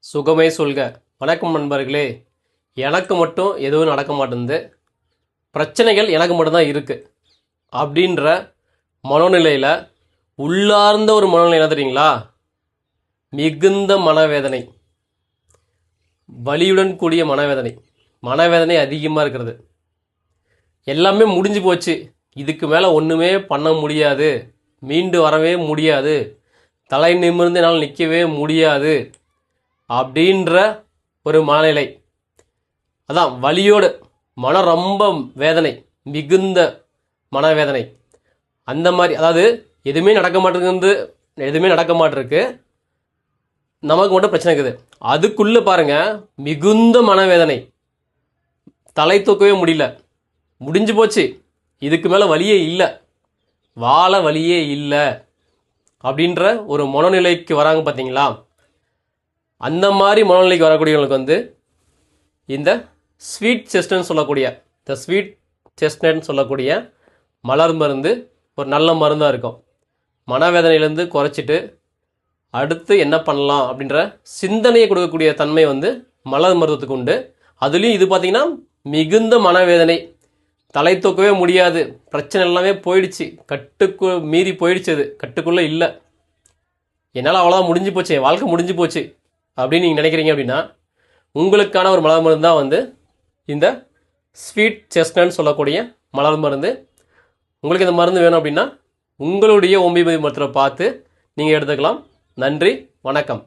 சுகமே சொல்க. வணக்கம் நண்பர்களே. எனக்கு மட்டும் எதுவும் நடக்க மாட்டேங்குது, பிரச்சனைகள் எனக்கு மட்டும்தான் இருக்குது அப்படின்ற மனோநிலையில் உள்ளார்ந்த ஒரு மனநிலை என்ன தெரியுங்களா? மிகுந்த மனவேதனை, வலியுடன் கூடிய மனவேதனை, மனவேதனை அதிகமாக இருக்கிறது. எல்லாமே முடிஞ்சு போச்சு, இதுக்கு மேலே ஒன்றுமே பண்ண முடியாது, மீண்டு வரவே முடியாது, தலை நிமிர்ந்து என்னால் நிற்கவே முடியாது அப்படின்ற ஒரு மனநிலை. அதான் வலியோடு மனம் ரொம்ப வேதனை, மிகுந்த மனவேதனை. அந்த மாதிரி, அதாவது எதுவுமே நடக்க மாட்டேருக்கு, நமக்கு மட்டும் பிரச்சனை இருக்குது. அதுக்குள்ளே பாருங்கள், மிகுந்த மனவேதனை, தலை தூக்கவே முடியல, முடிஞ்சு போச்சு, இதுக்கு மேலே வழியே இல்லை, வாழ வழியே இல்லை அப்படின்ற ஒரு மனநிலைக்கு வராங்க பார்த்தீங்களா? அந்த மாதிரி மனநிலைக்கு வரக்கூடியவங்களுக்கு இந்த ஸ்வீட் செஸ்ட்னு சொல்லக்கூடிய மலர் மருந்து ஒரு நல்ல மருந்தாக இருக்கும். மனவேதனையிலேருந்து குறைச்சிட்டு அடுத்து என்ன பண்ணலாம் அப்படின்ற சிந்தனையை கொடுக்கக்கூடிய தன்மை மலர் மருத்துவத்துக்கு உண்டு. அதுலேயும் இது பார்த்திங்கன்னா மிகுந்த மனவேதனை, தலை தூக்கவே முடியாது, பிரச்சனை எல்லாமே போயிடுச்சு, மீறி போயிடுச்சு, அது கட்டுக்குள்ளே இல்லை, என்னால் அவ்வளோதான், முடிஞ்சு போச்சு, என் வாழ்க்கை முடிஞ்சு போச்சு அப்படின்னு நீங்கள் நினைக்கிறீங்க அப்படின்னா உங்களுக்கான ஒரு மலர் மருந்து தான் இந்த ஸ்வீட் செஸ்ட்னட் சொல்லக்கூடிய மலர் மருந்து. உங்களுக்கு இந்த மருந்து வேணும் அப்படின்னா உங்களுடைய ஹோமியோபதி மருத்துவரை பார்த்து நீங்கள் எடுத்துக்கலாம். நன்றி, வணக்கம்.